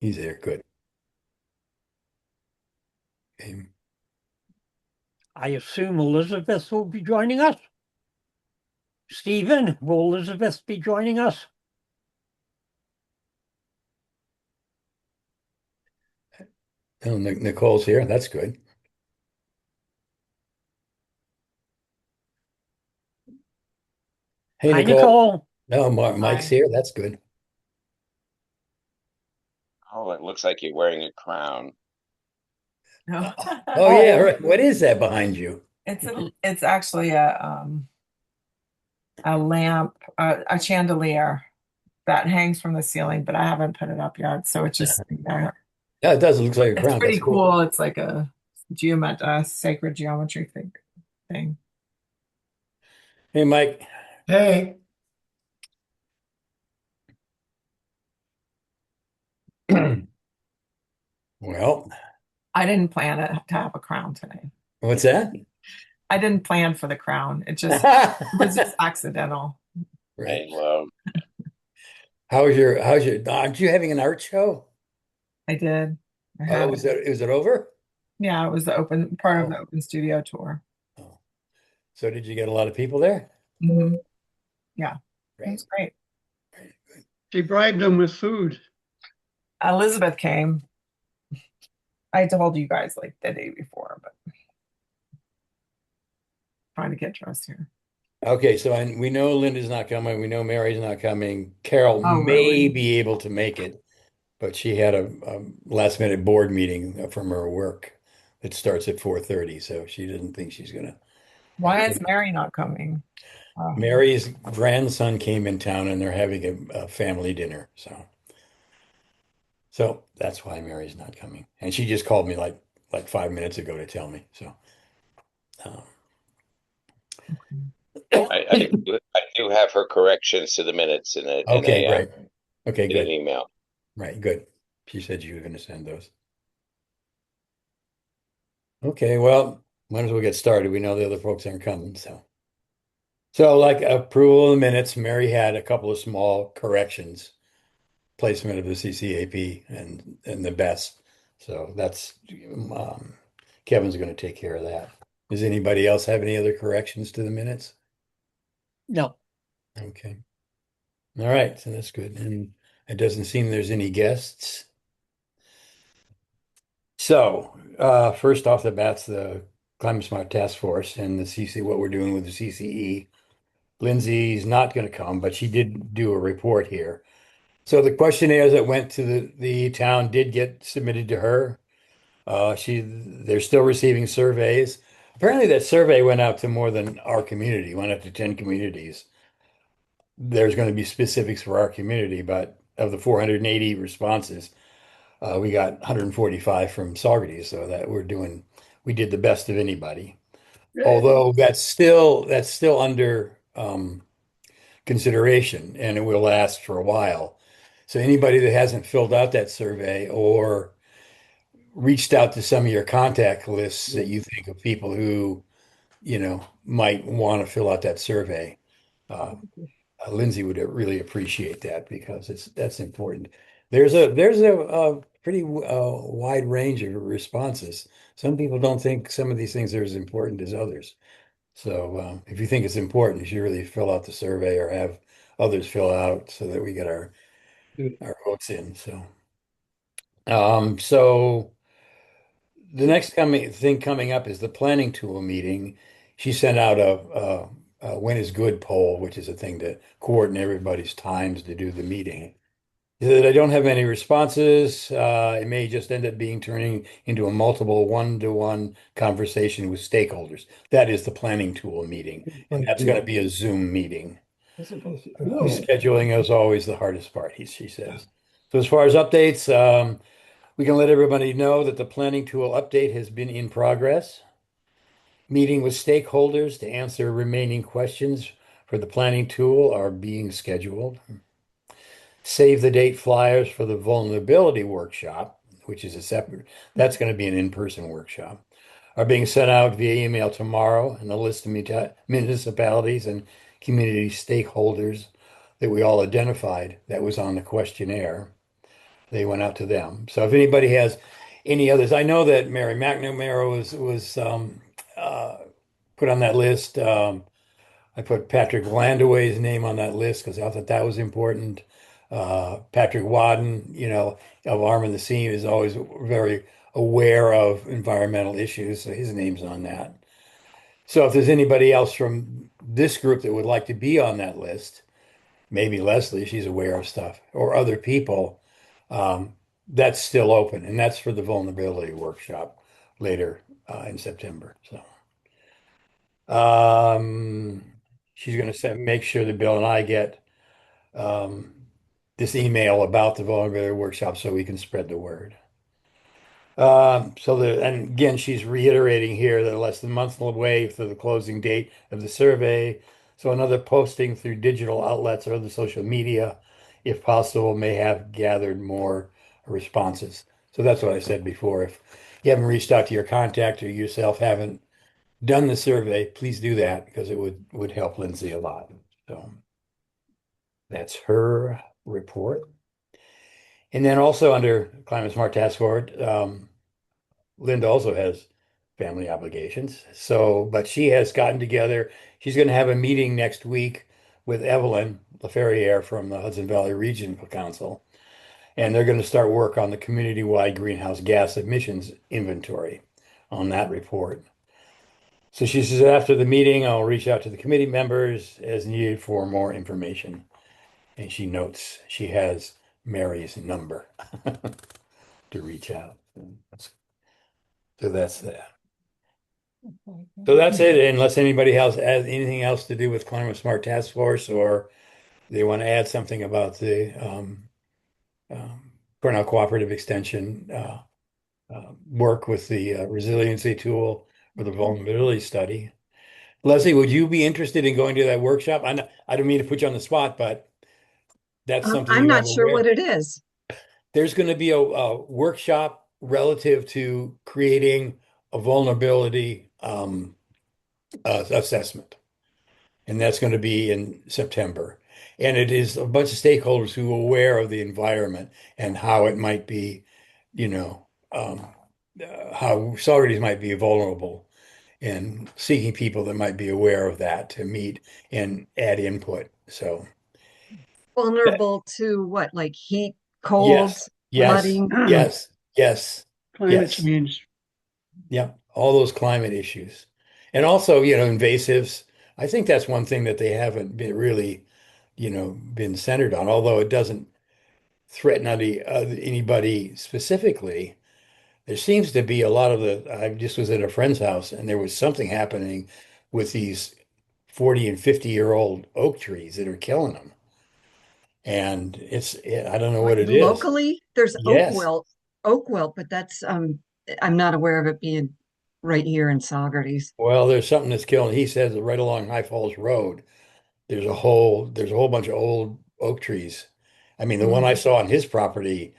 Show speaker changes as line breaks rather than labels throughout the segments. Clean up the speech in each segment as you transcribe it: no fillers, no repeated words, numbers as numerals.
He's there. Good. Okay.
I assume Elizabeth will be joining us. Stephen, will Elizabeth be joining us?
Oh, Nicole's here. That's good. Hey,
Hi,
Nicole.
Nicole.
No, Mike's
Hi.
here. That's good.
Oh, it looks like you're wearing a crown.
No.
Oh, yeah.
Oh,
Right. What is that behind you?
It's actually a lamp, a chandelier that hangs from the ceiling, but I haven't put it up yet, so it's just sitting there.
Yeah, it does. It looks like a
It's
crown. That's
pretty
cool.
cool. It's like a sacred geometry thing.
Hey, Mike.
Hey,
Well,
I didn't plan it to have a crown today.
what's that?
I didn't plan for the crown. It was just accidental.
Right.
Hey, well,
Aren't you having an art show?
I did. I
Oh,
had it.
is it over?
Yeah, it was the open part of
Oh,
the open studio tour.
oh. So did you get a lot of people there?
Hmm. Yeah, it
Great.
was great.
she bribed him with food.
Elizabeth came. I told you guys like the day before, but trying to get dressed here.
Okay, so we know Linda's not coming. We know Mary's not coming. Carol
Oh,
may
really?
be able to make it, but she had a last minute board meeting from her work that starts at 4:30, so she doesn't think she's gonna.
Why is Mary not coming? Oh,
Mary's grandson came in town and they're having a family dinner, so that's why Mary's not coming. And she just called me like 5 minutes ago to tell me. So um,
I do have her corrections to the minutes in a in
okay,
a
great. Okay,
in an
good.
email.
Right, good. She said you were going to send those. Okay, well, might as well get started. We know the other folks aren't coming, so. So, like approval of the minutes, Mary had a couple of small corrections, placement of the CCAP and the best. So that's um, Kevin's going to take care of that. Does anybody else have any other corrections to the minutes?
no.
Okay. All right, so that's good. And it doesn't seem there's any guests. So, first off the bat's the Climate Smart Task Force and the CC, what we're doing with the CCE. Lindsay's not going to come, but she did do a report here. So the questionnaires that went to the town did get submitted to her. They're still receiving surveys. Apparently that survey went out to more than our community, went out to 10 communities. There's going to be specifics for our community, but of the 480 responses, we got 145 from Saugerties, so that we did the best of anybody.
Yay.
Although that's still under consideration and it will last for a while. So anybody that hasn't filled out that survey or reached out to some of your contact lists that you think of people who, might want to fill out that survey, uh, Lindsay would really appreciate that because that's important. There's a pretty wide range of responses. Some people don't think some of these things are as important as others. So if you think it's important, you should really fill out the survey or have others fill out so that we get our votes in. So the next coming up is the planning tool meeting. She sent out a when is good poll, which is a thing to coordinate everybody's times to do the meeting. She said, I don't have any responses. It may just end up being turning into a multiple one-to-one conversation with stakeholders. That is the planning tool meeting, and that's going to be a Zoom meeting. Scheduling is always the hardest part, she says. So as far as updates, we can let everybody know that the planning tool update has been in progress. Meeting with stakeholders to answer remaining questions for the planning tool are being scheduled. Save the date flyers for the vulnerability workshop, which is that's going to be an in-person workshop, are being sent out via email tomorrow, and the list of municipalities and community stakeholders that we all identified that was on the questionnaire. they went out to them. So if anybody has any others, I know that Mary McNamara was uh, put on that list. I put Patrick Landaway's name on that list because I thought that was important. Patrick Wadden, of Arm of the Seam is always very aware of environmental issues, so his name's on that. So if there's anybody else from this group that would like to be on that list, maybe Leslie, she's aware of stuff, or other people, um, that's still open, and that's for the vulnerability workshop later in September. So. Um, she's going to make sure that Bill and I get um, this email about the vulnerability workshop so we can spread the word. And again, she's reiterating here that less than a month away for the closing date of the survey. So another posting through digital outlets or other social media, if possible, may have gathered more responses. So that's what I said before. If you haven't reached out to your contact or yourself haven't done the survey, please do that because it would help Lindsay a lot. So that's her report. And then also under Climate Smart Task Force, Linda also has family obligations. So, but she has gotten together. She's going to have a meeting next week with Evelyn LaFerriere from the Hudson Valley Regional Council. And they're going to start work on the community-wide greenhouse gas emissions inventory on that report. So she says, after the meeting, I'll reach out to the committee members as needed for more information. And she notes she has Mary's number to reach out. So that's that. So that's it, unless anybody else has anything else to do with Climate Smart Task Force, or they want to add something about the Cornell Cooperative Extension work with the resiliency tool or the vulnerability study. Leslie, would you be interested in going to that workshop? I don't mean to put you on the spot, but that's something
I'm
you
not
have
sure
aware.
what it is.
There's going to be a workshop relative to creating a vulnerability assessment, and that's going to be in September. And it is a bunch of stakeholders who are aware of the environment and how it might be, you know, how Saugerties might be vulnerable, and seeking people that might be aware of that to meet and add input. So,
Vulnerable to what, like heat, cold,
yes, yes,
flooding?
yes, yes,
Climate
yes.
change.
Yeah, all those climate issues. And also, invasives. I think that's one thing that they haven't been really, been centered on, although it doesn't threaten anybody specifically. There seems to be a lot of I just was at a friend's house and there was something happening with these 40 and 50-year-old oak trees that are killing them. And I don't know what it is.
Locally, there's
Yes.
oak wilt, but that's I'm not aware of it being right here in Saugerties.
Well, there's something that's killing. He says that right along High Falls Road. There's a whole bunch of old oak trees. I mean, the one I
Mm.
saw on his property,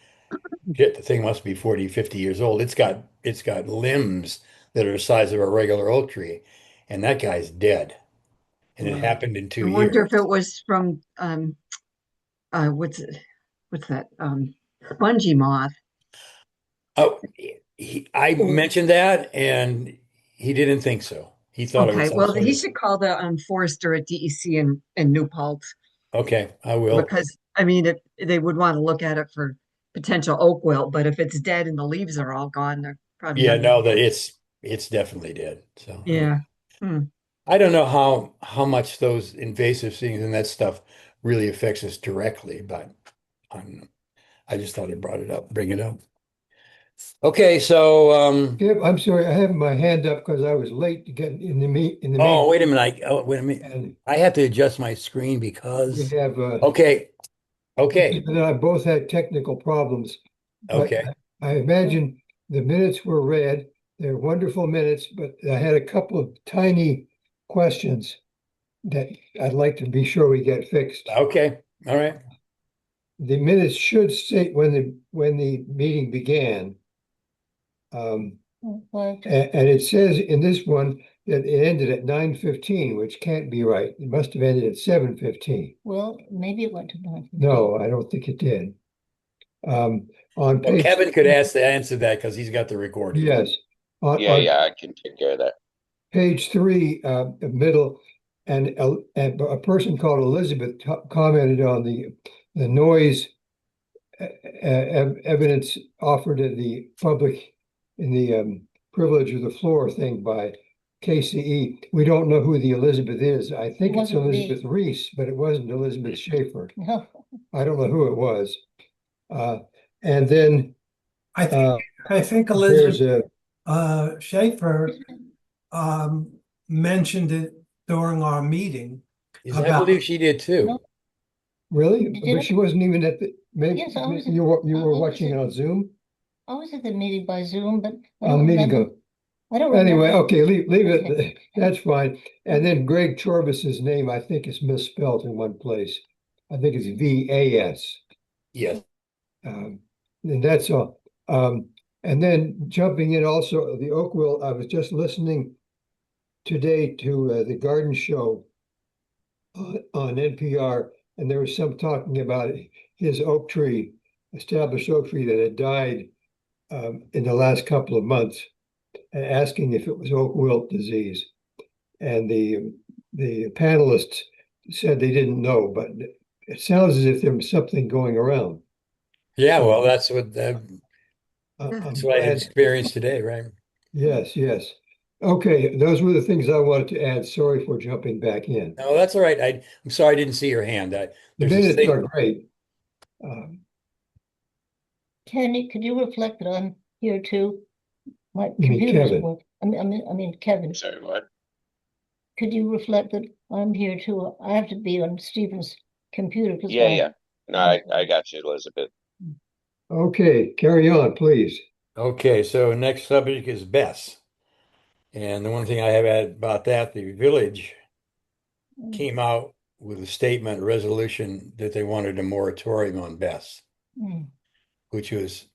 shit, the thing must be 40, 50 years old. It's got limbs that are the size of a regular oak tree, and that guy's dead. And it
Wow.
happened in
I
2 years.
wonder if it was from what's it, what's that spongy moth.
Oh, I mentioned that and he didn't think so. He thought it was
Okay,
some
well,
sort
he
of,
should call the forester at DEC in New Paltz,
okay, I will.
because I mean, if they would want to look at it for potential oak wilt, but if it's dead and the leaves are all gone, they're probably
Yeah,
not gonna.
no, that it's definitely dead. So
Yeah. Hmm.
I don't know how much those invasive things and that stuff really affects us directly, but I'm, I just thought I bring it up. Okay, so
Skip, I'm sorry, I have my hand up because I was late to get in the
oh
meeting,
wait a minute, wait a minute.
and
I have to adjust my screen
we
because
have
okay, okay,
and I both had technical problems, but
okay.
I imagine the minutes were read. They're wonderful minutes, but I had a couple of tiny questions that I'd like to be sure we get fixed.
Okay. All right.
The minutes should state when the meeting began. And it says in this one that it ended at 9:15, which can't be right. It must have ended at 7:15.
Well, maybe it went to 9:15.
No, I don't think it did. On
Well,
page,
Kevin could answer that because he's got the recording.
yes,
Yeah,
on
yeah, I can take care of that.
page 3, middle, and a person called Elizabeth commented on the noise evidence offered in the public in the privilege of the floor thing by KCE. We don't know who the Elizabeth is. I think it's
wasn't me.
Elizabeth Reese, but it wasn't Elizabeth Schaefer.
No,
I don't know who it was. And then
I think
there's
Elizabeth
a
Schaefer mentioned it during our meeting
I
about
believe she did too.
No.
really,
Did
but she wasn't even at the. Maybe
Yes, I was
you were watching it on Zoom.
I was at the meeting by Zoom, but I
On
don't
meeting
remember.
go.
I don't
Anyway,
remember.
okay, leave it.
Okay.
That's fine. And then Greg Chorbis's name, I think, is misspelled in one place. I think it's VAS.
Yes.
And that's all. And then jumping in also, the Oakville, I was just listening today to the Garden Show on NPR, and there was some talking about his oak tree, established oak tree that had died in the last couple of months, and asking if it was oak wilt disease. And the panelists said they didn't know, but it sounds as if there was something going around.
Yeah,
So,
well, that's what
I'm
that's what I
glad.
experienced today, right?
Yes, yes. Okay, those were the things I wanted to add. Sorry for jumping back in.
No, that's all right. I'm sorry I didn't see your hand.
The
There's this
minutes
thing.
are great. Um,
Kenny, could you reflect that I'm here too? My
You mean
computer doesn't
Kevin?
work. I mean, Kevin,
Sorry, what?
could you reflect that I'm here too? I have to be on Stephen's computer because
Yeah, yeah. No, I got you, Elizabeth.
Okay, carry on, please.
Okay, so next subject is Bess. And the one thing I have added about that, the village came out with a statement, a resolution that they wanted a moratorium on Bess, which was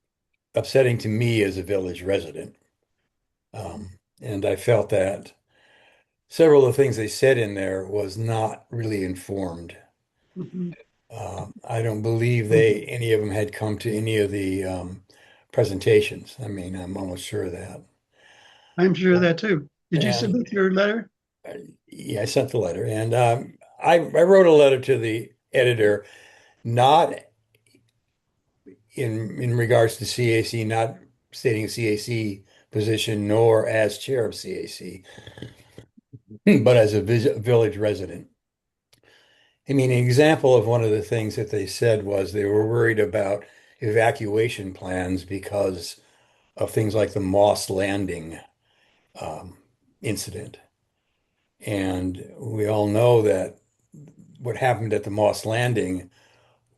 upsetting to me as a village resident. And I felt that several of the things they said in there was not really informed.
Mhm.
I don't believe any of them had come to any of the presentations. I mean, I'm almost sure of that.
I'm sure of that too. Did you
And
submit your letter?
yeah, I sent the letter, and I wrote a letter to the editor, not in regards to CAC, not stating a CAC position, nor as chair of CAC, but as a village resident. I mean, an example of one of the things that they said was they were worried about evacuation plans because of things like the Moss Landing um, incident. And we all know that what happened at the Moss Landing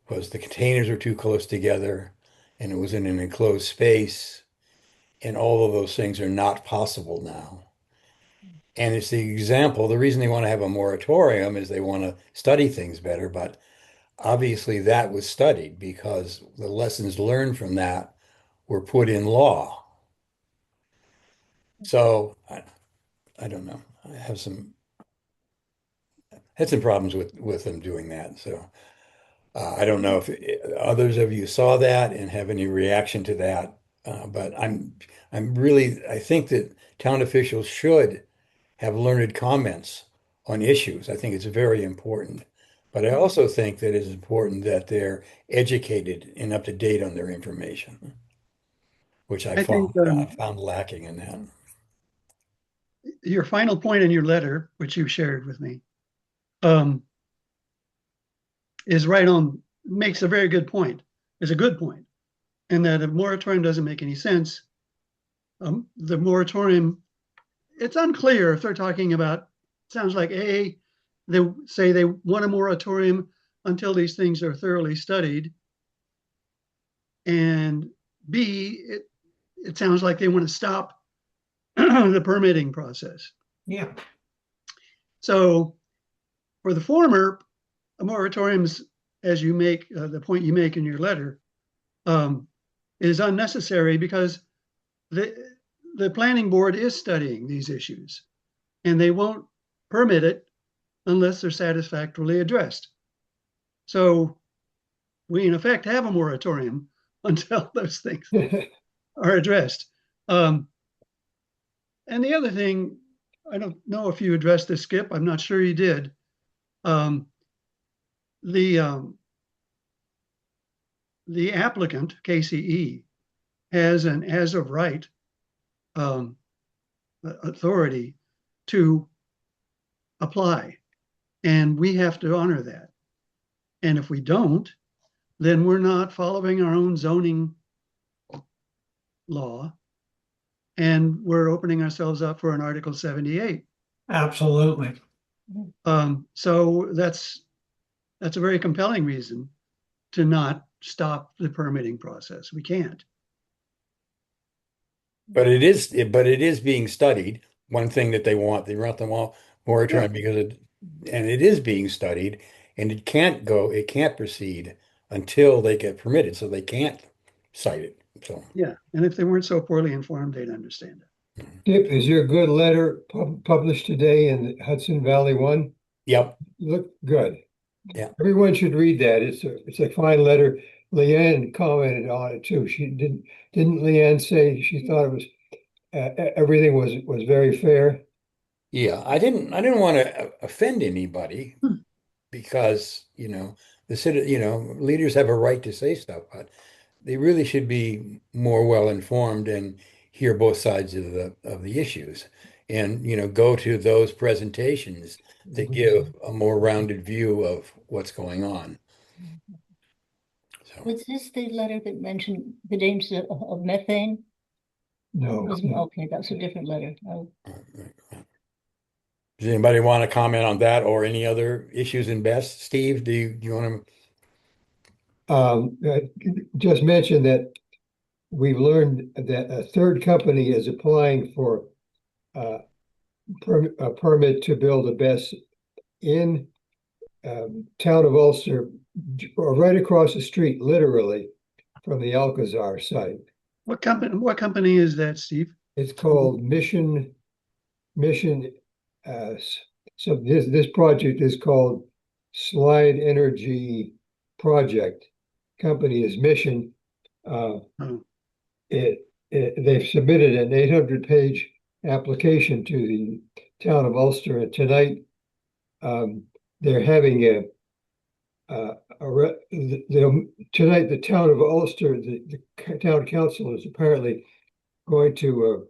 was the containers were too close together and it was in an enclosed space. And all of those things are not possible now. And it's the example, the reason they want to have a moratorium is they want to study things better. But obviously, that was studied because the lessons learned from that were put in law. So I don't know. I have had some problems with them doing that. So I don't know if others of you saw that and have any reaction to that. But I think that town officials should have learned comments on issues. I think it's very important. But I also think that it's important that they're educated and up to date on their information, which I
I think
found lacking in that.
your final point in your letter, which you shared with me, um, is right on, makes a very good point. Is a good point, and that a moratorium doesn't make any sense. The moratorium, it's unclear if they're talking about, sounds like A, they say they want a moratorium until these things are thoroughly studied. And B, it sounds like they want to stop the permitting process.
Yeah.
So for the former, a moratoriums, as you make the point you make in your letter, is unnecessary because the planning board is studying these issues and they won't permit it unless they're satisfactorily addressed. So we in effect have a moratorium until those things are addressed. And the other thing, I don't know if you addressed this, Skip. I'm not sure you did. Um, the the applicant, KCE, has an as of right um, authority to apply, and we have to honor that. And if we don't, then we're not following our own zoning law, and we're opening ourselves up for an Article 78.
Absolutely.
So that's a very compelling reason to not stop the permitting process. We can't.
But it is being studied. One thing that they want the moratorium because it is being studied, and it can't proceed until they get permitted, so they can't cite it. So
Yeah, and if they weren't so poorly informed, they'd understand it.
Skip, is your good letter published today in the Hudson Valley One?
yep,
Look good.
Yeah.
Everyone should read that. It's a fine letter. Leanne commented on it too. She didn't Leanne say she thought it was everything was very fair?
yeah. I didn't want to offend anybody because leaders have a right to say stuff, but they really should be more well informed and hear both sides of the issues, and go to those presentations that give a more rounded view of what's going on. So
Was this the letter that mentioned the dangers of methane?
No.
Okay, that's a different letter. Oh.
does anybody want to comment on that or any other issues in Best? Steve, do you want
Just mention that we've learned that a third company is applying for a permit to build a BESS in town of Ulster, right across the street, literally, from the Alcazar site.
What company is that, Steve?
It's called Mission. So this project is called Slide Energy Project. Company is Mission.
Oh,
They've submitted an 800-page application to the town of Ulster, and tonight they're having tonight the town of Ulster, the town council is apparently going to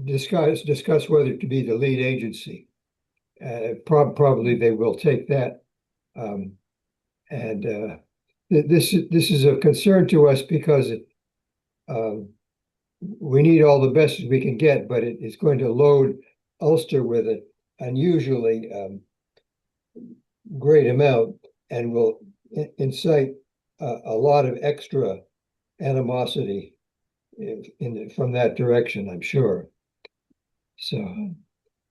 discuss whether to be the lead agency. Probably they will take that. This is of concern to us because we need all the best we can get, but it's going to load Ulster with an unusually great amount and will incite a lot of extra animosity from that direction, I'm sure. So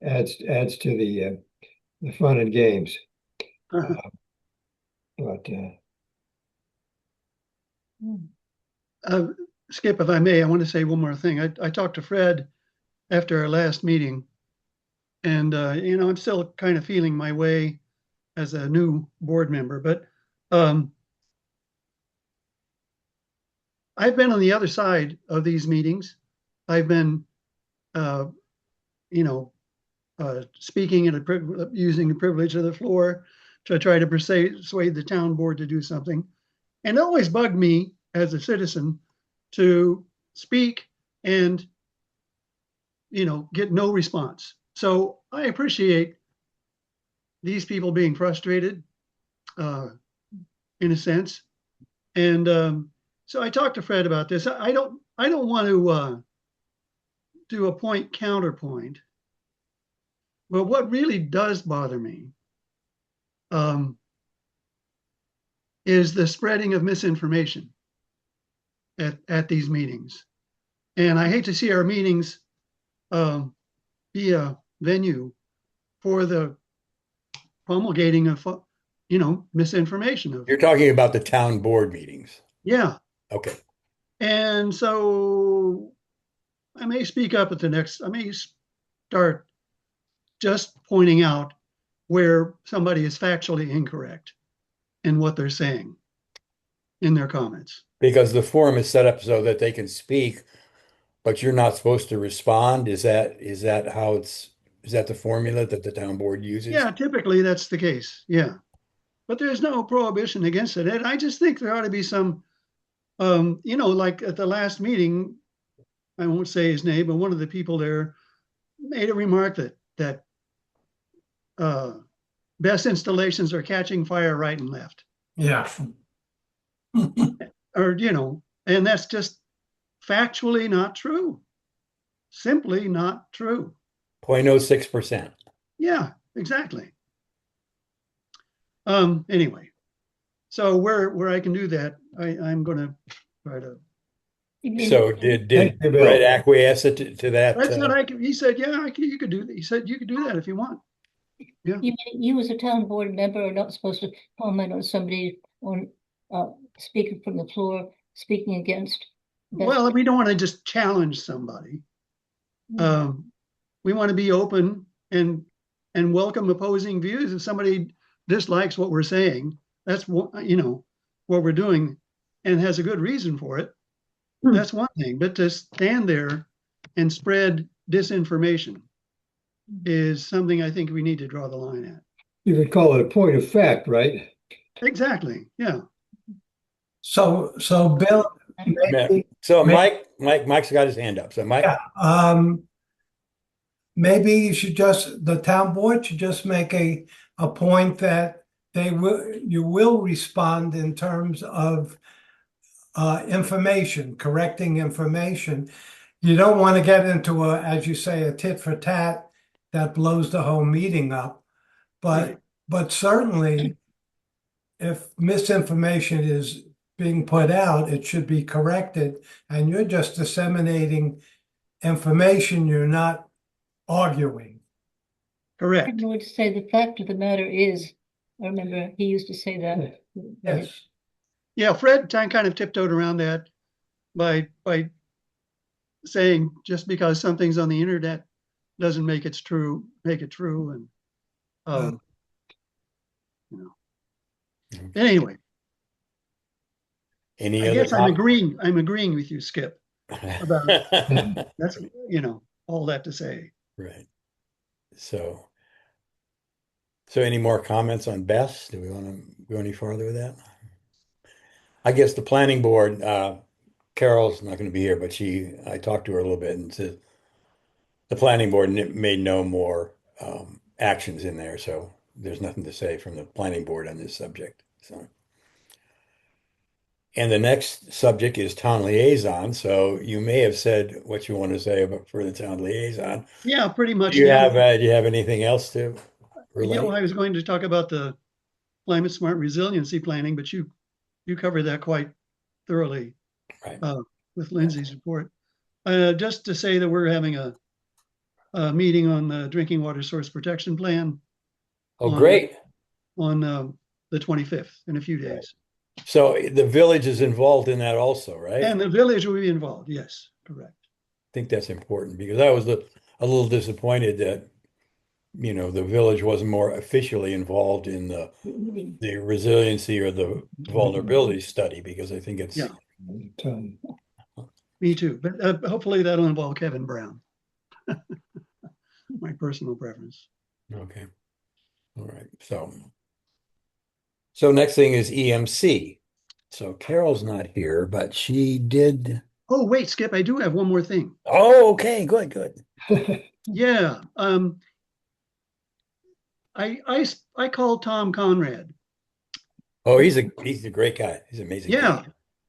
adds to the fun and games. But
Skip, if I may, I want to say one more thing. I talked to Fred after our last meeting, and I'm still kind of feeling my way as a new board member, but I've been on the other side of these meetings. I've been, speaking using the privilege of the floor to try to persuade the town board to do something. And it always bugged me as a citizen to speak and, get no response. So I appreciate these people being frustrated, in a sense. And so I talked to Fred about this. I don't want to do a point counterpoint, but what really does bother me is the spreading of misinformation at these meetings. And I hate to see our meetings be a venue for the promulgating of, misinformation.
you're talking about the town board meetings?
Yeah.
Okay.
And so I may speak up at I may start just pointing out where somebody is factually incorrect in what they're saying. in their comments.
Because the forum is set up so that they can speak, but you're not supposed to respond. Is that how is that the formula that the town board uses?
Yeah, typically that's the case. Yeah. But there's no prohibition against it. And I just think there ought to be some, like at the last meeting, I won't say his name, but one of the people there made a remark that best installations are catching fire right and left.
Yeah.
Or, and that's just factually not true. Simply not true.
0.06%.
Yeah, exactly. Anyway, so where I can do that, I'm gonna try to.
So did
Thank you, Bill.
Fred acquiesce to that?
I said he said, yeah, you could do that. He said you could do that if you want. Yeah.
You as a town board member are not supposed to comment on somebody on speaking from the floor, speaking against.
Well, we don't want to just challenge somebody. We want to be open and welcome opposing views. If somebody dislikes what we're saying, that's what we're doing, and has a good reason for it. That's one thing. But to stand there and spread disinformation is something I think we need to draw the line at.
You could call it a point of fact, right?
Exactly. Yeah.
So Bill, maybe,
So Mike's got his hand up. So Mike,
maybe the town board should just make a point that you will respond in terms of information, correcting information. You don't want to get into as you say, a tit for tat that blows the whole meeting up. But certainly if misinformation is being put out, it should be corrected, and you're just disseminating information, you're not arguing.
Correct.
I would say the fact of the matter is, I remember he used to say that.
Yes.
Yeah, Fred kind of tiptoed around that by saying just because something's on the internet doesn't make it true, and Anyway,
any
I
other
guess I'm agreeing with you, Skip, about that's all that to say.
Right. So any more comments on Bess? Do we want to go any farther with that? I guess the planning board, Carol's not going to be here, but I talked to her a little bit and said the planning board made no more actions in there, so there's nothing to say from the planning board on this subject. So, and the next subject is town liaison. So you may have said what you want to say for the town liaison.
Yeah, pretty much.
Do you have anything else to relate?
I was going to talk about the climate smart resiliency planning, but you covered that quite thoroughly,
right,
with Lindsay's report. Just to say that we're having a meeting on the drinking water source protection plan.
Oh, great.
On the 25th, in a few days.
Right. So the village is involved in that also, right?
And the village will be involved. Yes, correct.
I think that's important because I was a little disappointed that, the village wasn't more officially involved in the resiliency or the vulnerability study, because I think it's.
Yeah. Me too. But hopefully that'll involve Kevin Brown. My personal preference.
Okay. All right. So next thing is EMC. So Carol's not here, but she did.
Oh, wait, Skip, I do have one more thing.
Oh, okay, good.
Yeah. I called Tom Conrad.
Oh, he's a great guy. He's an amazing
Yeah.
guy.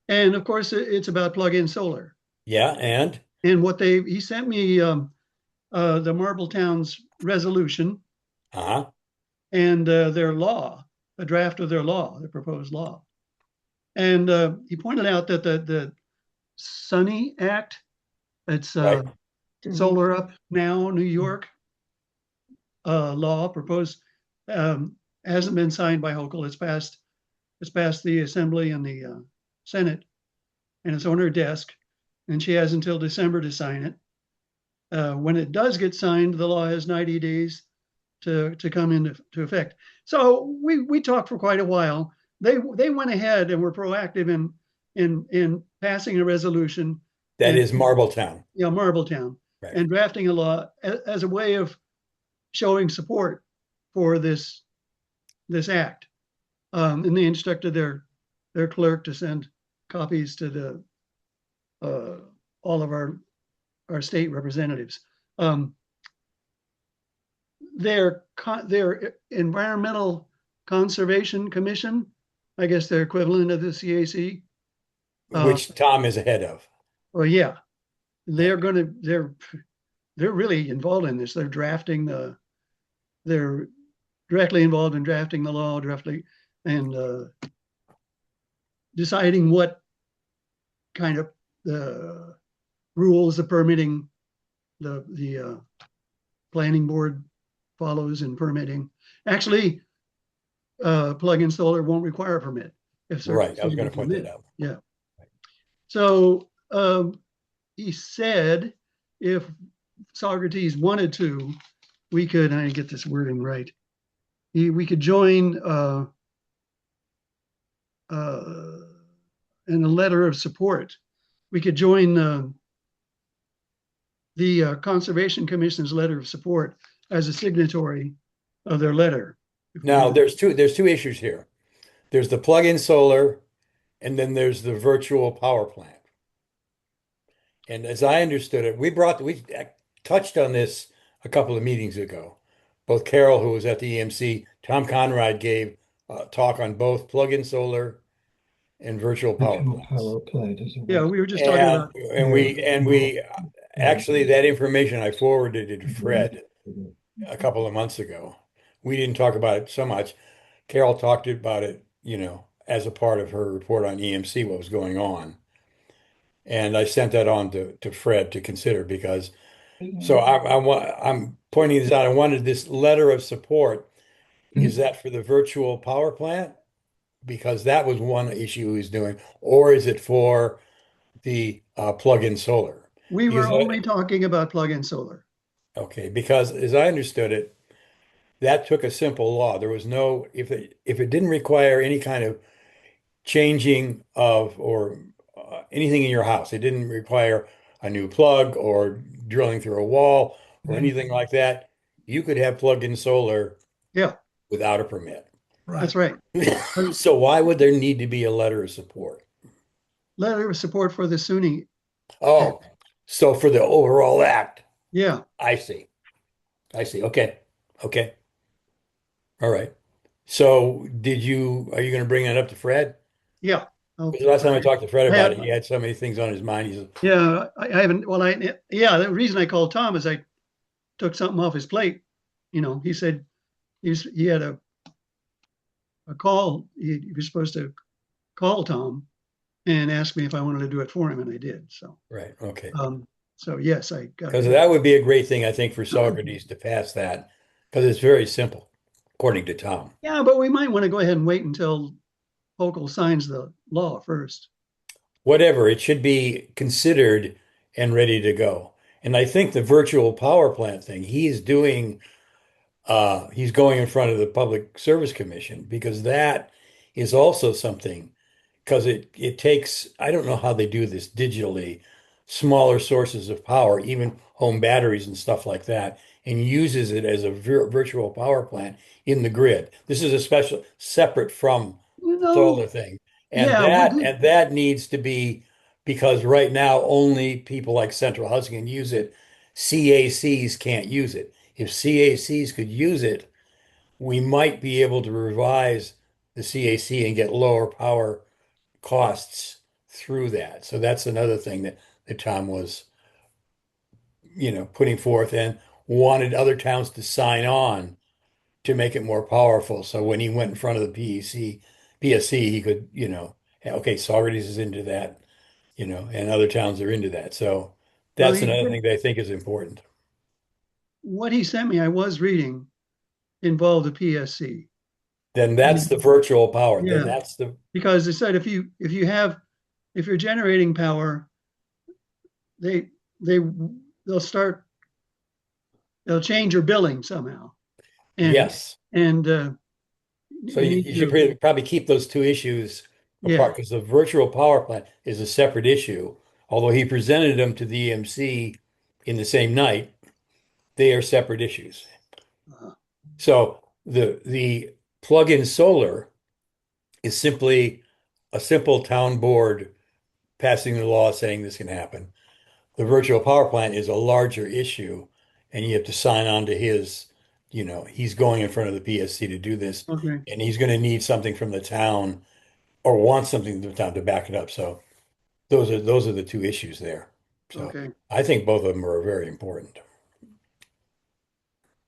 And of course it's about plug-in solar.
Yeah, and
he sent me the Marbletown's resolution and their law, a draft of their proposed law. And he pointed out that the Sunny Act, it's
right.
Solar Up Now, New York law proposed, hasn't been signed by Hochul. It's passed the Assembly and the Senate, and it's on her desk, and she has until December to sign it. When it does get signed, the law has 90 days to come into effect. So we talked for quite a while. they went ahead and were proactive in passing a resolution
That
and
is Marbletown.
Marbletown,
Right.
and drafting a law as a way of showing support for this act. And they instructed their clerk to send copies to the all of our state representatives. Their Environmental Conservation Commission, I guess they're equivalent of the CAC.
Which Tom is ahead of.
Well, yeah, they're really involved in this. They're directly involved in drafting the law directly and deciding what kind of rules the permitting the planning board follows in permitting. Actually, plug-in solar won't require a permit if
Right. I was going to point that out.
Yeah. So he said if Socrates wanted to, we could, I get this wording right, we could join in a letter of support. We could join the Conservation Commission's letter of support as a signatory of their letter.
Now, there's two issues here. There's the plug-in solar, and then there's the virtual power plant. And as I understood it, we touched on this a couple of meetings ago. Both Carol, who was at the EMC, Tom Conrad gave a talk on both plug-in solar and virtual power plants.
Power plant is
Yeah, we were just talking about.
And we actually, that information I forwarded it to Fred a couple of months ago. We didn't talk about it so much. Carol talked about it, as a part of her report on EMC, what was going on. And I sent that on to Fred to consider because, so I'm pointing this out. I wanted this letter of support. Is that for the virtual power plant? Because that was one issue he's doing, or is it for the plug-in solar?
We were
Because
only talking about plug-in solar.
okay, because as I understood it, that took a simple law. There was no, if it didn't require any kind of changing of or anything in your house, it didn't require a new plug or drilling through a wall or anything like that. You could have plug-in solar
Yeah,
without a permit.
that's right.
So why would there need to be a letter of support?
Letter of support for the SUNY.
Oh, so for the overall act.
Yeah,
I see. Okay. Okay. All right. So are you going to bring that up to Fred?
yeah.
Because the last time I talked to Fred
I
about
have-
it, he had so many things on his mind. He's
Yeah, I haven't. Well, the reason I called Tom is I took something off his plate. He said he had a call. He was supposed to call Tom and ask me if I wanted to do it for him, and I did. So,
right. Okay.
so yes, I got
Because that would be a great thing, I think, for Socrates to pass that, because it's very simple, according to Tom.
Yeah, but we might want to go ahead and wait until Hochul signs the law first.
Whatever, it should be considered and ready to go. And I think the virtual power plant thing, he's going in front of the Public Service Commission because that is also something, because it takes, I don't know how they do this digitally, smaller sources of power, even home batteries and stuff like that, and uses it as a virtual power plant in the grid. This is a special, separate from solar thing. And that needs to be, because right now only people like Central Hudson can use it. CACs can't use it. If CACs could use it, we might be able to revise the CAC and get lower power costs through that. So that's another thing that Tom was, putting forth and wanted other towns to sign on to make it more powerful. So when he went in front of the PSC, he could, okay, Socrates is into that, and other towns are into that. So that's another thing that I think is important.
What he sent me, I was reading, involved a PSC.
Then that's the virtual power.
Yeah.
Then that's
Because they said if you're generating power, they'll change your billing somehow. And,
yes.
And
So
we
you,
need
you should
to,
probably keep those two issues
yeah,
apart because the virtual power plant is a separate issue. Although he presented them to the EMC in the same night, they are separate issues.
uh,
So the plug-in solar is simply a simple town board passing the law saying this can happen. The virtual power plant is a larger issue, and you have to sign on to his, he's going in front of the PSC to do this,
okay,
and he's going to need something from the town or want something from the town to back it up. So those are the two issues there. So
okay.
I think both of them are very important.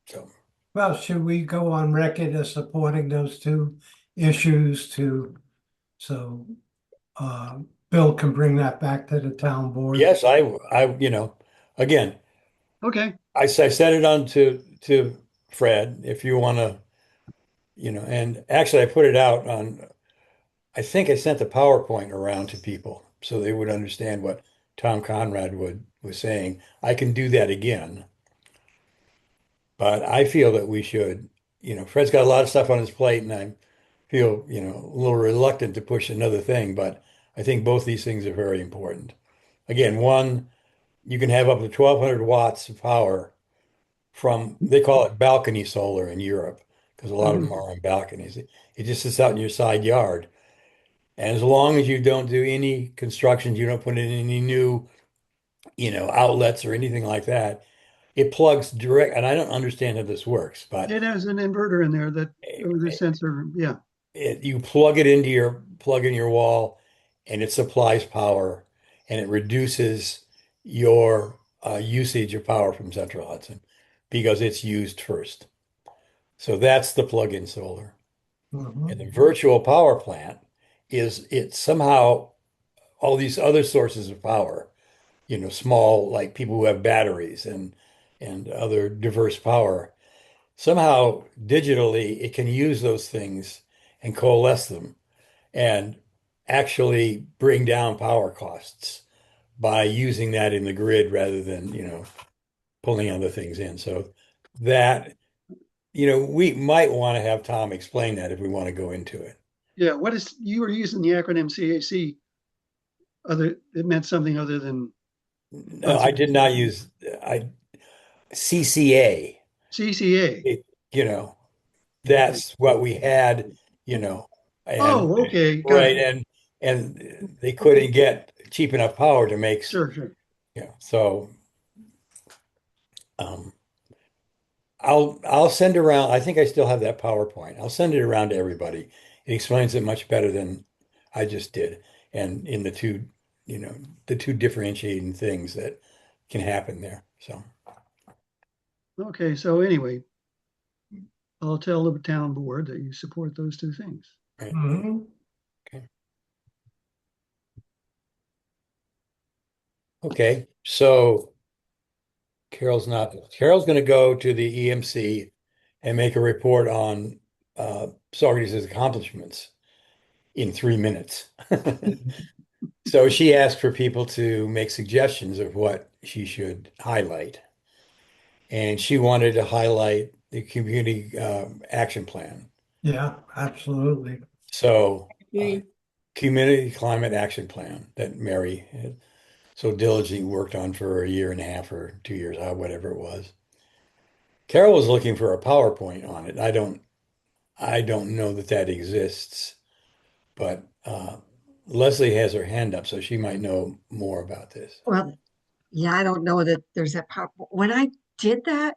So
Well, should we go on record as supporting those two issues so Bill can bring that back to the town board?
yes, again,
Okay,
I sent it on to Fred if you want to, and actually I put it out on. I think I sent the PowerPoint around to people so they would understand what Tom Conrad was saying. I can do that again, but I feel that we should, Fred's got a lot of stuff on his plate, and I feel, a little reluctant to push another thing, but I think both these things are very important. Again, one, you can have up to 1,200 watts of power from, they call it balcony solar in Europe, because a lot of them
mhm,
are on balconies. It just sits out in your side yard. And as long as you don't do any construction, you don't put in any new, outlets or anything like that, it plugs direct. And I don't understand how this works, but
it has an inverter in there that, with a sensor, yeah,
you plug it into your plug in your wall, and it supplies power, and it reduces your usage of power from Central Hudson because it's used first. So that's the plug-in solar. And
Mhm.
the virtual power plant is it somehow all these other sources of power, small like people who have batteries and other diverse power, somehow digitally it can use those things and coalesce them and actually bring down power costs by using that in the grid rather than, pulling other things in. So that, we might want to have Tom explain that if we want to go into it.
yeah. What is, you were using the acronym CAC, it meant something other than
No, I did not
conservation.
use I CCA.
CCA,
It,
okay.
that's what we had, you know, and
Oh, okay,
right,
gotcha.
and they couldn't get cheap enough power to make,
Sure, sure.
so um I'll send around, I think I still have that PowerPoint. I'll send it around to everybody. It explains it much better than I just did. And in you know, the two differentiating things that can happen there. So,
Okay, so anyway, I'll tell the town board that you support those two things.
right.
Mhm.
Okay. Okay. So Carol's going to go to the EMC and make a report on Saugerties' accomplishments in 3 minutes. So she asked for people to make suggestions of what she should highlight. And she wanted to highlight the community action plan.
Yeah, absolutely.
So,
Agree.
community climate action plan that Mary had so diligently worked on for a year and a half or 2 years, whatever it was. Carol was looking for a PowerPoint on it. I don't know that that exists, but Leslie has her hand up, so she might know more about this.
Well, yeah, I don't know that there's that power. When I did that,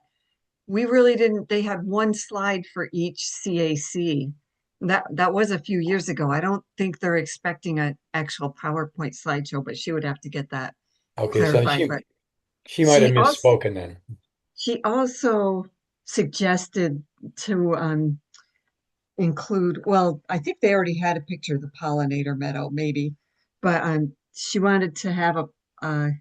we really didn't, they had one slide for each CAC. That was a few years ago. I don't think they're expecting an actual PowerPoint slideshow, but she would have to get that
Okay, so
clarified.
she
But
she might have
she also
misspoken then.
she also suggested to include, well, I think they already had a picture of the pollinator meadow, maybe, but she wanted to have a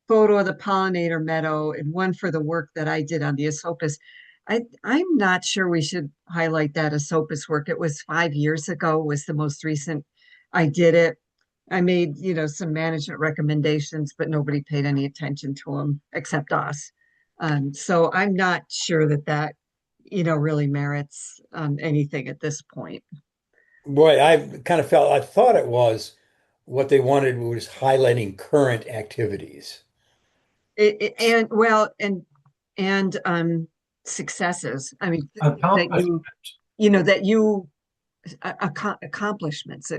photo of the pollinator meadow and one for the work that I did on the Esopus. I'm not sure we should highlight that Esopus work. It was 5 years ago, was the most recent I did it. I made, some management recommendations, but nobody paid any attention to them except us. So I'm not sure that really merits anything at this point.
Boy, I kind of felt, I thought it was what they wanted was highlighting current activities.
And well, and successes. I mean, that
Accomplishment.
that you accomplishments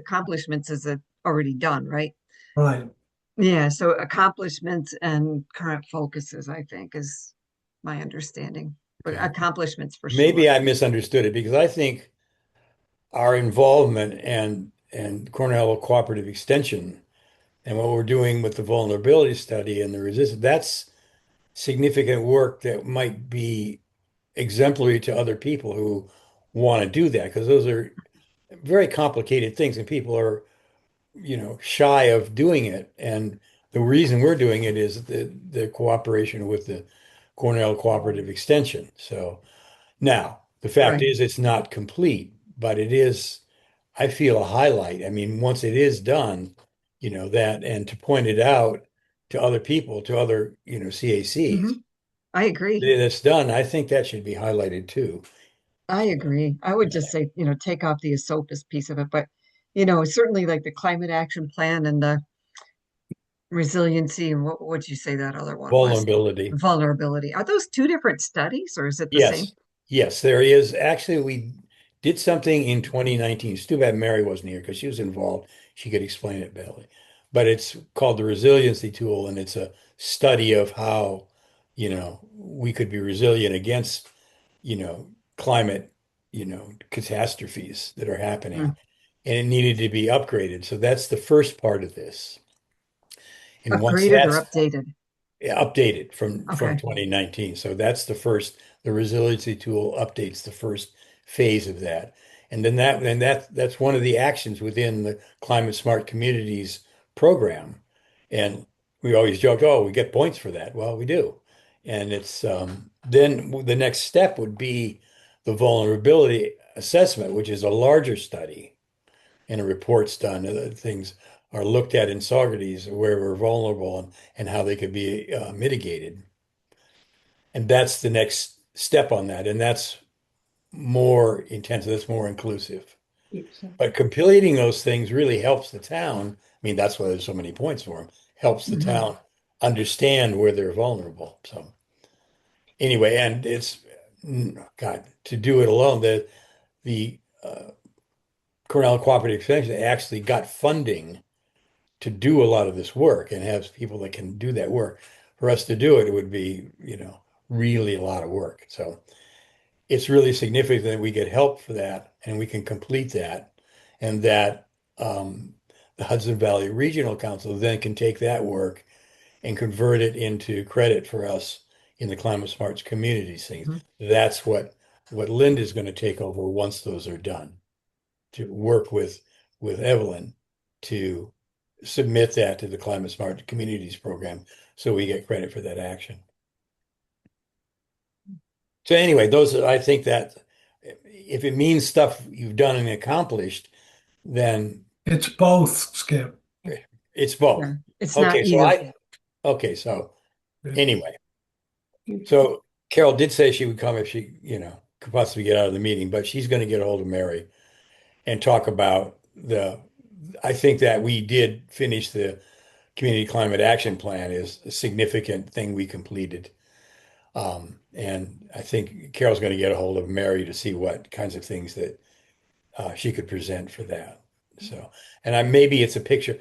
is already done, right?
Right.
Yeah, so accomplishments and current focuses, I think, is my understanding. But
Okay.
accomplishments for sure.
Maybe I misunderstood it because I think our involvement and Cornell Cooperative Extension and what we're doing with the vulnerability study and the resistance, that's significant work that might be exemplary to other people who want to do that because those are very complicated things and people are, shy of doing it. And the reason we're doing it is the cooperation with the Cornell Cooperative Extension. So now the fact
Right.
is it's not complete, but it is, I feel, a highlight. I mean, once it is done, that and to point it out to other people, to other, CACs,
I agree.
that's done, I think that should be highlighted too.
I agree. I would just say, take off the Esopus piece of it, but certainly like the climate action plan and the resiliency and what would you say that other one was?
Vulnerability.
Vulnerability. Are those two different studies or is it the same?
Yes. Yes, there is. Actually, we did something in 2019. It's too bad Mary wasn't here because she was involved. She could explain it better. But it's called the resiliency tool, and it's a study of how, we could be resilient against, climate, catastrophes that are happening.
Mm.
And it needed to be upgraded. So that's the first part of this. And once
Upgraded or
that's
updated?
updated from
Okay.
2019. So that's the resiliency tool updates the first phase of that. And that's one of the actions within the Climate Smart Communities program. And we always joke, oh, we get points for that. Well, we do. And it's then the next step would be the vulnerability assessment, which is a larger study and a report's done. Things are looked at in Socrates where we're vulnerable and how they could be mitigated. And that's the next step on that. And that's more intensive, that's more inclusive. But completing those things really helps the town. I mean, that's why there's so many points for them. Helps the
Mhm.
town understand where they're vulnerable. So anyway, and it's God to do it alone. The Cornell Cooperative Extension actually got funding to do a lot of this work and have people that can do that work. For us to do it, it would be, really a lot of work. So it's really significant that we get help for that and we can complete that. And that the Hudson Valley Regional Council then can take that work and convert it into credit for us in the Climate Smart Communities things.
Mhm.
That's what Linda's going to take over once those are done, to work with Evelyn to submit that to the Climate Smart Communities program so we get credit for that action. So anyway, I think that if it means stuff you've done and accomplished, then
It's both, Skip.
it's both.
Yeah. It's
Okay,
not
so
either.
so anyway, so Carol did say she would come if she, could possibly get out of the meeting, but she's going to get a hold of Mary and talk about I think that we did finish the Community Climate Action Plan is a significant thing we completed. And I think Carol's going to get a hold of Mary to see what kinds of things that she could present for that. So, and maybe it's a picture.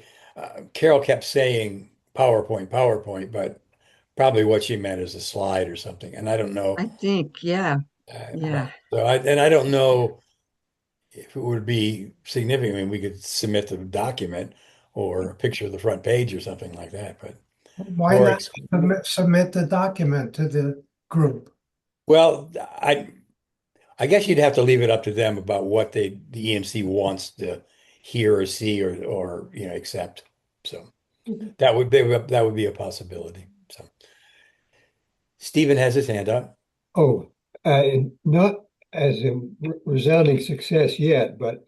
Carol kept saying PowerPoint, PowerPoint, but probably what she meant is a slide or something. And I don't know.
I think, yeah.
Right.
Yeah.
So I don't know if it would be significant. I mean, we could submit the document or a picture of the front page or something like that, but
Why
more,
not submit the document to the group?
well, I guess you'd have to leave it up to them about what the EMC wants to hear or see or accept. So that would be a possibility. So Stephen has his hand up.
Oh, not as a resounding success yet, but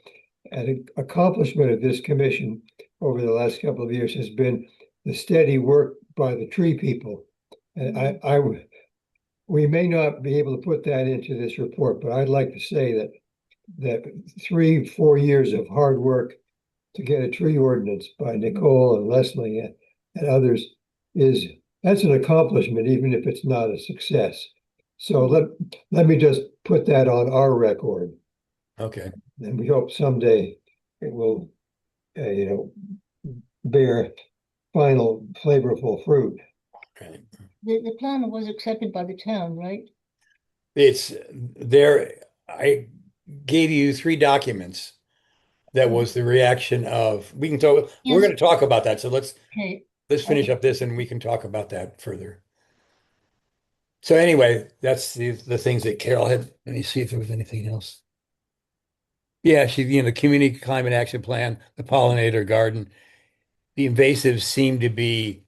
an accomplishment of this commission over the last couple of years has been the steady work by the tree people. And we may not be able to put that into this report, but I'd like to say that 3, 4 years of hard work to get a tree ordinance by Nicole and Leslie and others that's an accomplishment, even if it's not a success. So let me just put that on our record,
Okay.
and we hope someday it will, bear final flavorful fruit.
Okay.
The plan was accepted by the town, right?
It's there. I gave you 3 documents. That was the reaction of, we can talk, we're
Yes.
going to talk about that. So
Okay.
let's finish up this and we can talk about that further. So anyway, that's the things that Carol had. Let me see if there was anything else. Yeah, the community climate action plan, the pollinator garden, the invasives seem to be,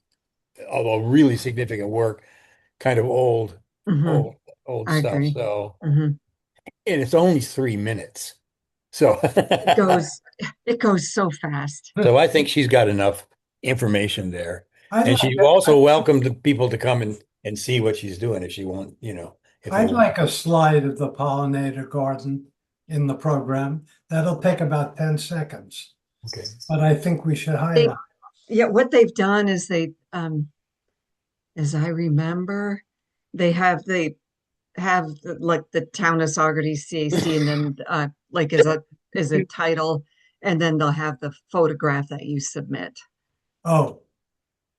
although really significant work, kind of
Hmm.
old
I
stuff.
agree.
So,
Hmm.
and it's only 3 minutes. So,
It goes, it goes so fast.
so I think she's got enough information there.
I'd
And
like,
she also welcomed the people to come and see what she's doing if she want, if they
I'd
want.
like a slide of the pollinator garden in the program. That'll take about 10 seconds,
Okay.
but I think we should
They,
highlight.
yeah, what they've done is as I remember, they have like the town of Saugerties CAC, and then like as a title, and then they'll have the photograph that you submit.
Oh,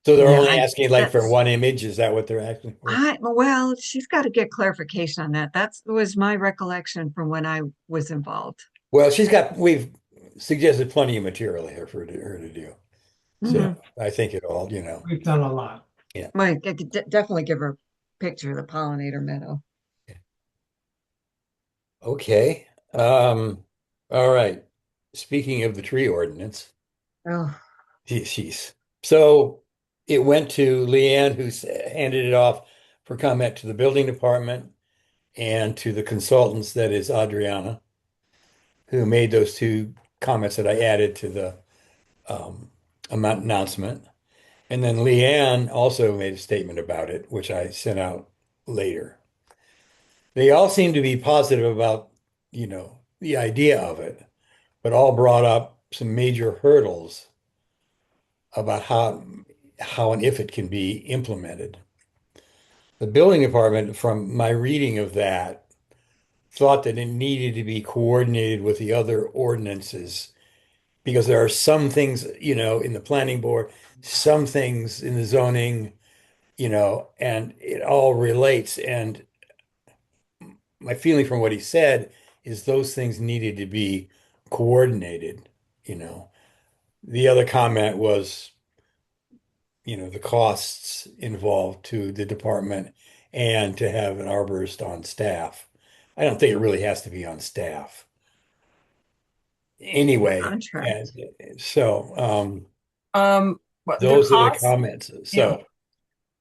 So they're
Yeah,
only asking like for
that's
one image. Is that what they're asking for?
well, she's got to get clarification on that. That was my recollection from when I was involved.
Well, we've suggested plenty of material here for her to do.
Hmm.
So I think it all,
we've done a lot.
yeah.
Well, I could definitely give her a picture of the pollinator meadow.
Okay. All right. Speaking of the tree ordinance,
Oh,
she's so it went to Leanne, handed it off for comment to the building department and to the consultants, that is Adriana, who made those 2 comments that I added to the um, announcement. And then Leanne also made a statement about it, which I sent out later. They all seem to be positive about, the idea of it, but all brought up some major hurdles about how and if it can be implemented. The building department, from my reading of that, thought that it needed to be coordinated with the other ordinances because there are some things, in the planning board, some things in the zoning, and it all relates. And my feeling from what he said is those things needed to be coordinated, you know. The other comment was, the costs involved to the department and to have an arborist on staff. I don't think it really has to be on staff. Anyway, and
contract.
so
But the
those are the
cost,
comments.
yeah.
So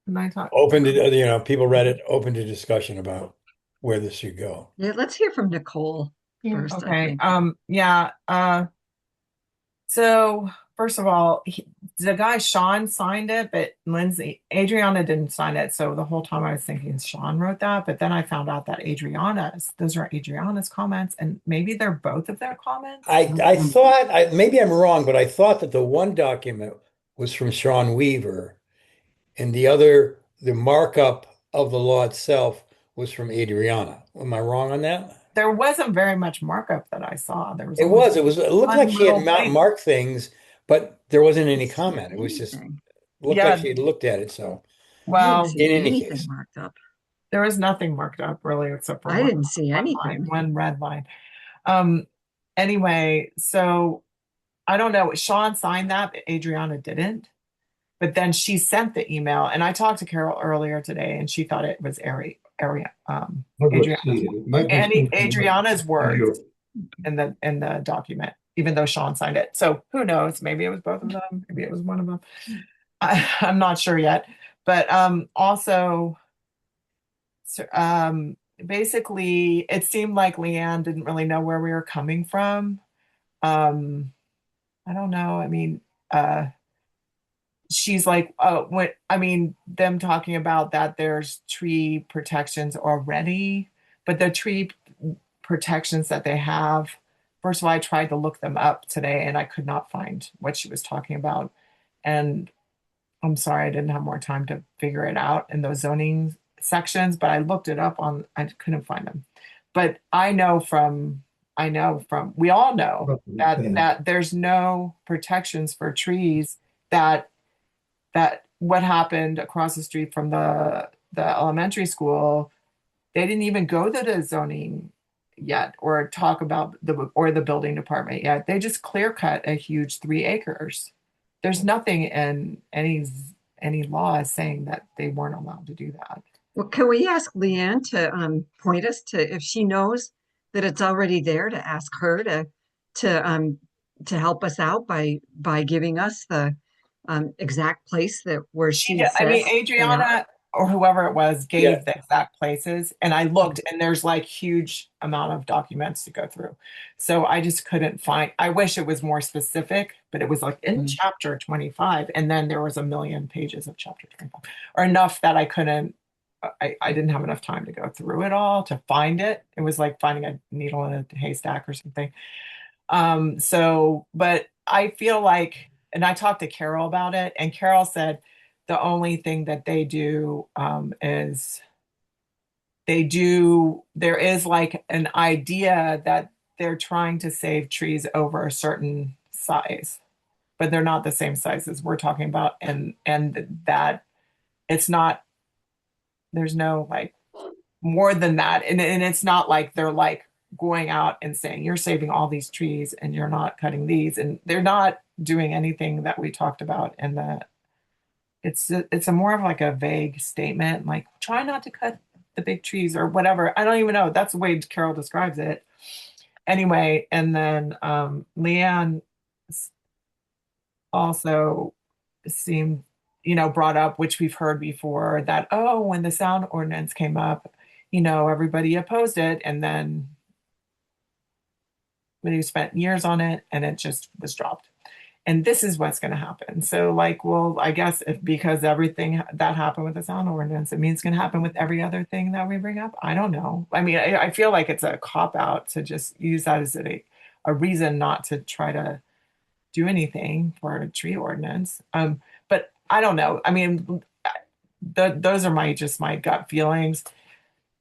And I thought,
open to, people read it, open to discussion about where this should go.
Yeah, let's hear from Nicole
Yeah.
first, I
okay,
think.
yeah, so first of all, the guy Sean signed it, but Adriana didn't sign it. So the whole time I was thinking Sean wrote that, but then I found out that those are Adriana's comments, and maybe they're both of their comments.
I thought, maybe I'm wrong, but I thought that the one document was from Sean Weaver and the markup of the law itself was from Adriana. Am I wrong on that?
There wasn't very much markup that I saw. There was
It
only
was. It looked
one
like she had
little thing.
marked things, but there wasn't any
Didn't see
comment. It was just
anything.
looked like
Yeah,
she had looked at it. So
I didn't
well,
see
in any
anything
case,
marked up.
there was nothing marked up really except for
I didn't see anything.
one red line. Um, anyway, so I don't know. Sean signed that, but Adriana didn't. But then she sent the email, and I talked to Carol earlier today, and she thought it was
Let's see. It might be something
Adriana's words
like-
in the document, even though Sean signed it. So who knows? Maybe it was both of them. Maybe it was one of them. I'm not sure yet. But also, basically, it seemed like Leanne didn't really know where we were coming from. I don't know. I mean, she's like, what I mean, them talking about that there's tree protections already, but the tree protections that they have, first of all, I tried to look them up today and I could not find what she was talking about. And I'm sorry I didn't have more time to figure it out in those zoning sections, but I looked it up on, I couldn't find them. But I know from, we all know that there's no protections for trees that what happened across the street from the elementary school, they didn't even go to the zoning yet or talk about the building department yet. They just clear cut a huge 3 acres. There's nothing in any law saying that they weren't allowed to do that.
Well, can we ask Leanne to point us to if she knows that it's already there to ask her to to help us out by giving us the exact place that where she
I
says
mean,
they are?
Adriana or whoever it was
Yeah.
gave the exact places, and I looked, and there's like huge amount of documents to go through. So I just couldn't find. I wish it was more specific, but it was like in chapter 25, and then there was a million pages of chapter 25, or enough that I couldn't. I didn't have enough time to go through it all to find it. It was like finding a needle in a haystack or something. But I feel like, and I talked to Carol about it, and Carol said the only thing that they do is there is like an idea that they're trying to save trees over a certain size, but they're not the same size as we're talking about, and that it's not, there's no like more than that. And it's not like they're like going out and saying, you're saving all these trees and you're not cutting these. And they're not doing anything that we talked about in the, it's a more of like a vague statement, like try not to cut the big trees or whatever. I don't even know. That's the way Carol describes it. Anyway, and then Leanne also seemed, brought up, which we've heard before, that, oh, when the sound ordinance came up, everybody opposed it. And then we spent years on it and it just was dropped. And this is what's going to happen. So, like, well, I guess because everything that happened with the sound ordinance, it means it's going to happen with every other thing that we bring up. I don't know. I mean, I feel like it's a cop out to just use that as a reason not to try to do anything for a tree ordinance. But I don't know. I mean, those are my gut feelings.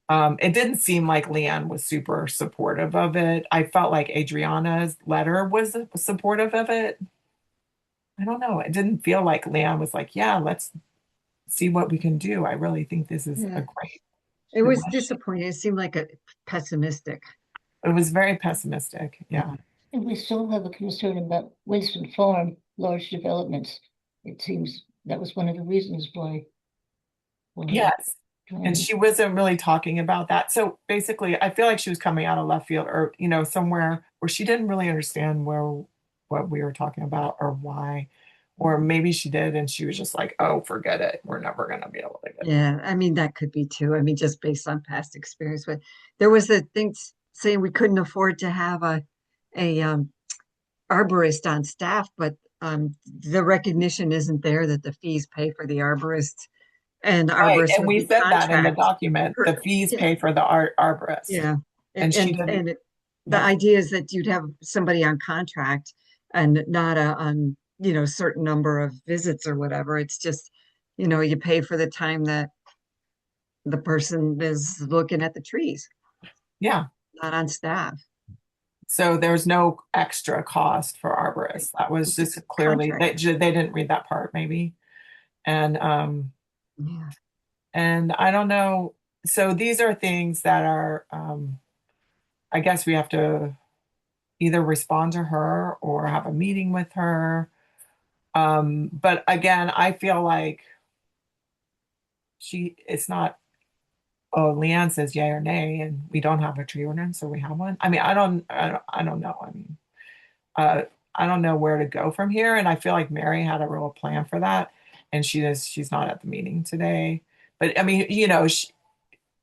It didn't seem like Leanne was super supportive of it. I felt like Adriana's letter was supportive of it. I don't know. It didn't feel like Leanne was like, yeah, let's see what we can do. I really think this is
Yeah.
a great.
It was disappointing. It seemed like a pessimistic.
It was very pessimistic. Yeah.
And we still have a concern about Winston Farm, large developments. It seems that was one of the reasons why.
Yes. And she wasn't really talking about that. So basically, I feel like she was coming out of left field or, somewhere where she didn't really understand what we were talking about or why. Or maybe she did and she was just like, oh, forget it. We're never going to be able to get it.
Yeah, I mean that could be too. I mean, just based on past experience. But there was a thing saying we couldn't afford to have a arborist on staff, but the recognition isn't there that the fees pay for the arborist, and the
Right.
arborist
And
would
we
be
said that in the
contract.
document. The fees
Yeah,
pay for the arborist.
yeah.
And she didn't.
The
No.
idea is that you'd have somebody on contract and not certain number of visits or whatever. It's just, you pay for the time that the person is looking at the trees,
Yeah.
not on staff.
So there's no extra cost for arborists. That was
It's
just clearly
contract.
they didn't read that part maybe. And
Yeah.
and I don't know. So these are things that are I guess we have to either respond to her or have a meeting with her. But again, I feel like it's not, oh, Leanne says yay or nay, and we don't have a tree ordinance, so we have one. I mean, I don't know. I mean, uh, I don't know where to go from here, and I feel like Mary had a real plan for that, and she's not at the meeting today. But I mean,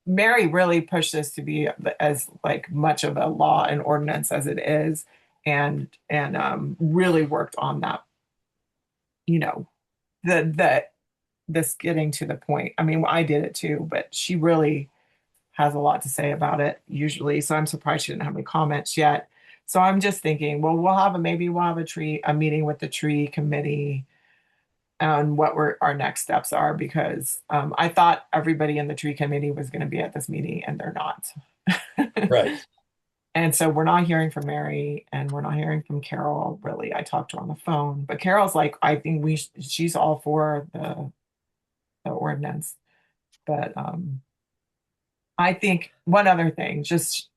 Mary really pushed this to be as like much of a law and ordinance as it is, and really worked on that, you know, the this getting to the point. I mean, I did it too, but she really has a lot to say about it usually. So I'm surprised she didn't have any comments yet. So I'm just thinking, well, maybe we'll have a meeting with the tree committee on what our next steps are, because I thought everybody in the tree committee was going to be at this meeting and they're not.
Right.
And so we're not hearing from Mary and we're not hearing from Carol really. I talked to her on the phone, but Carol's like, I think she's all for the ordinance. But I think one other thing, just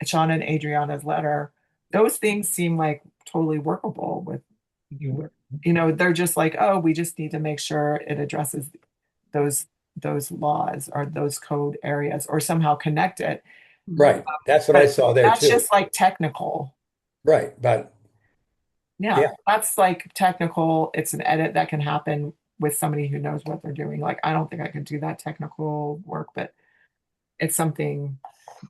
Sean and Adriana's letter, those things seem like totally workable with, they're just like, oh, we just need to make sure it addresses those those laws or those code areas or somehow connect it.
Right. That's what I
But
saw there
that's
too.
just like technical.
Right. But
Yeah,
yeah,
that's like technical. It's an edit that can happen with somebody who knows what they're doing. Like, I don't think I could do that technical work, but it's something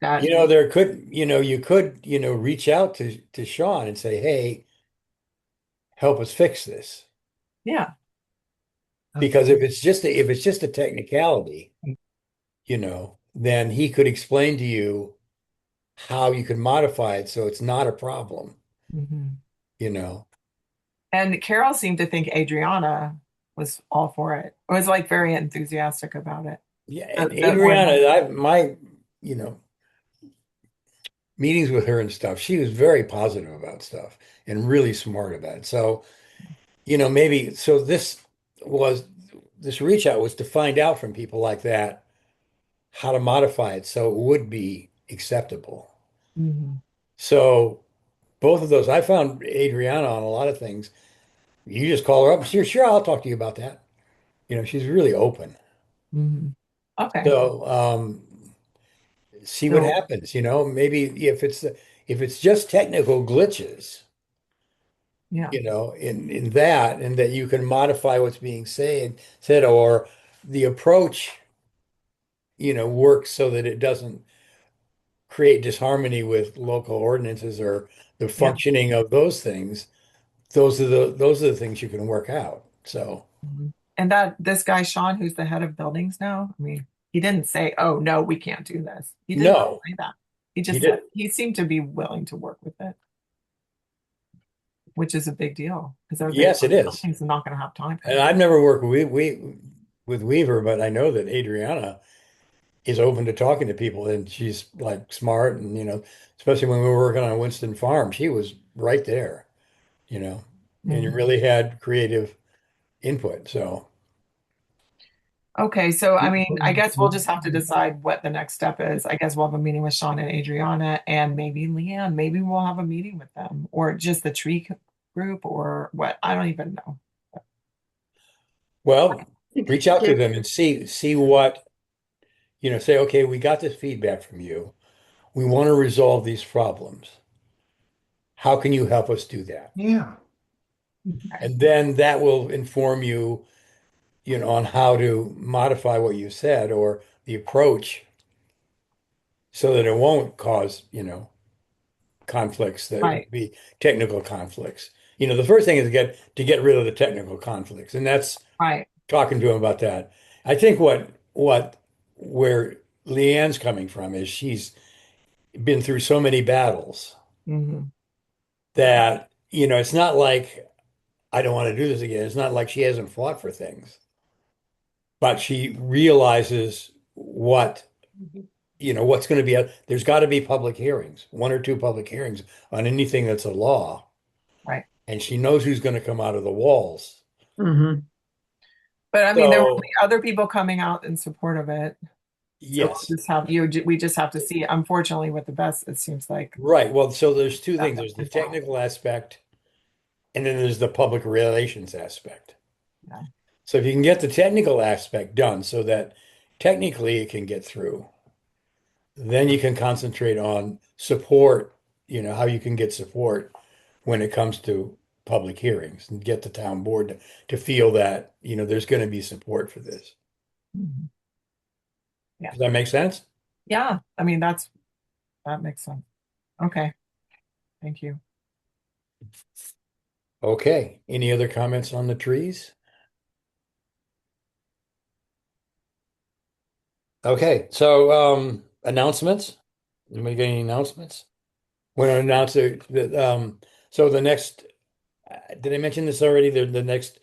that,
there could, you could, reach out to Sean and say, hey, help us fix this.
yeah.
Because if it's just a technicality, then he could explain to you how you can modify it so it's not a problem,
Mhm.
you know.
And Carol seemed to think Adriana was all for it. Was like very enthusiastic about it.
Yeah,
The,
and
the ordinance.
Adriana, my, meetings with her and stuff, she was very positive about stuff and really smart about it. So, maybe so was this reach out was to find out from people like that how to modify it so it would be acceptable.
Mhm.
So both of those, I found Adriana on a lot of things. You just call her up, sure, I'll talk to you about that. She's really open.
Mhm. Okay.
So see what
So
happens, maybe if it's just technical glitches,
yeah.
in that and that you can modify what's being said, or the approach, works so that it doesn't create disharmony with local ordinances or the
Yeah.
functioning of those things. Those are the things you can work out. So
Mhm. And that this guy Sean, who's the head of buildings now, I mean, he didn't say, "Oh no, we can't do this." He did not
no,
say that. He
he
just said
did.
he seemed to be willing to work with it, which is a big deal because everybody
Yes, it is.
buildings is not going to have time for
And
that.
I've never worked with Weaver, but I know that Adriana is open to talking to people and she's like smart and especially when we were working on Winston Farm, she was right there, you know, and you
Mhm.
really had creative input. So
Okay, so I mean, I guess we'll just have to decide what the next step is. I guess we'll have a meeting with Sean and Adriana and maybe Leanne. Maybe we'll have a meeting with them or just the group or what. I don't even know.
well, reach out to
Give,
them and see what, say, okay, we got this feedback from you. We want to resolve these problems. How can you help us do that?
Yeah.
Okay.
And then that will inform you, on how to modify what you said or the approach so that it won't cause, conflicts that
Right.
would be technical conflicts. The first thing is to get rid of the technical conflicts, and that's
Right.
talking to him about that. I think where Leanne's coming from is she's been through so many battles
Hmm.
that, it's not like I don't want to do this again. It's not like she hasn't fought for things, but she realizes what's going to be there's got to be public hearings, one or two public hearings on anything that's a law.
Right.
And she knows who's going to come out of the walls.
mhm.
But I mean, there will be
So,
other people coming out in support of it. So
yes,
we just have to see. Unfortunately, with the best, it seems like
right. Well, so there's two
that
things. There's the
is out.
technical aspect, and then there's the public relations aspect.
Yeah.
So if you can get the technical aspect done so that technically it can get through, then you can concentrate on support, how you can get support when it comes to public hearings and get the town board to feel that, there's going to be support for this.
Mhm. Yeah.
Does that make sense?
Yeah. I mean, that makes sense. Okay. Thank you.
Okay. Any other comments on the trees? Okay, so announcements. Anybody got any announcements? Want to announce that so the next did I mention this already? The next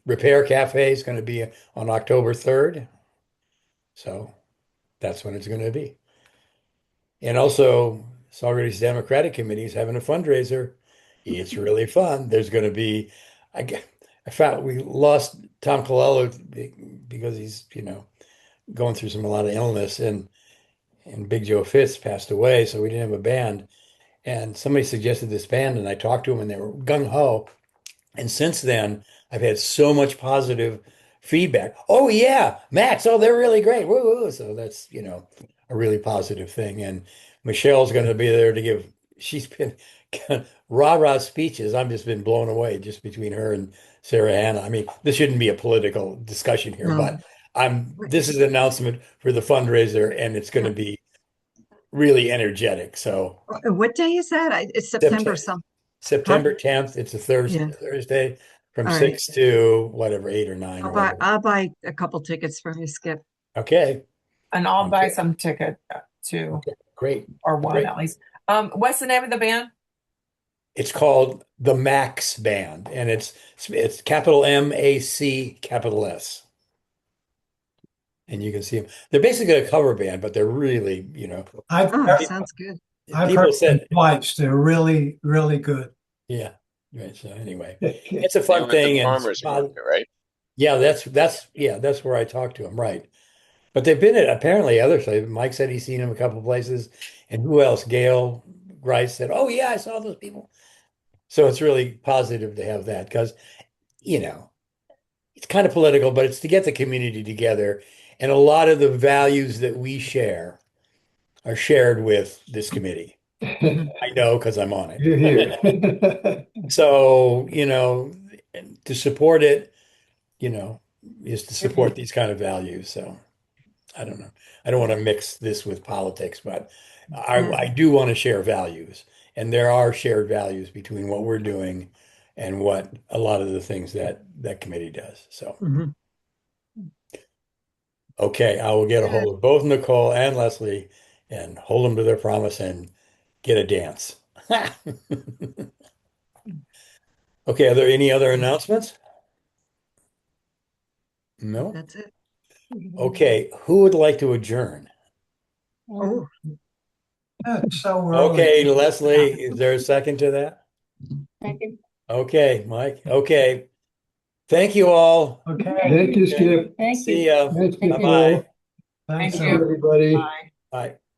repair cafe is going to be on October 3rd. So that's when it's going to be. And also, Socrates Democratic Committee is having a fundraiser. It's really fun. There's going to be, I, g- I found we lost Tom Colello because he's, going through a lot of illness, and Big Joe Fitz passed away, so we didn't have a band. And somebody suggested this band, and I talked to them, and they were gung ho. And since then, I've had so much positive feedback. Oh yeah, Max. Oh, they're really great. Woo woo. So that's, a really positive thing. And Michelle's going to be there to give. She's been rah-rah speeches. I've just been blown away just between her and Sarah Hannah. I mean, this shouldn't be a political discussion here,
No.
but this is an announcement for the fundraiser, and it's going to be really energetic. So
What day is that? It's September
September,
some.
September 10th. It's a
Yeah.
Thursday from
All right.
6 to whatever, 8 or 9 or whatever.
I'll buy a couple tickets from you, Skip.
Okay.
And I'll buy
Okay.
some ticket too,
Okay. Great.
or one
Great.
at least. What's the name of the band?
It's called the Max Band, and it's capital MAC capital S. And you can see them. They're basically a cover band, but they're really,
I've
Oh,
heard,
sounds good.
I've
people
heard them
said,
twice. They're really, really good.
yeah. Right. So anyway, it's a fun
Down at the
thing, and
farmer's market, right?
yeah, that's where I talked to them, right? But they've been at apparently other places. Mike said he's seen them a couple places, and who else? Gail Grice said, "Oh yeah, I saw those people." So it's really positive to have that because, you know, it's kind of political, but it's to get the community together, and a lot of the values that we share are shared with this committee.
Mhm.
I know because I'm on
You're
it.
here.
So, to support it, is to support these kind of values. So. I don't know. I don't want to mix this with politics, but
Yeah.
I do want to share values. And there are shared values between what we're doing and what a lot of the things that committee does. So,
Mhm.
okay, I will get a
Good.
hold of both Nicole and Leslie and hold them to their promise and get a dance. Okay, are there any other announcements? No?
That's it.
Okay, who would like to adjourn?
Oh,
It's so early.
Okay, Leslie, is there a second to that?
Second.
Okay, Mike. Okay. Thank you all.
Okay.
Thank you, Skip.
Thank
See
you.
ya.
Thanks,
Thank you.
Bye-bye.
Nicole.
Thanks,
Thank you.
Everybody.
Bye.
Bye.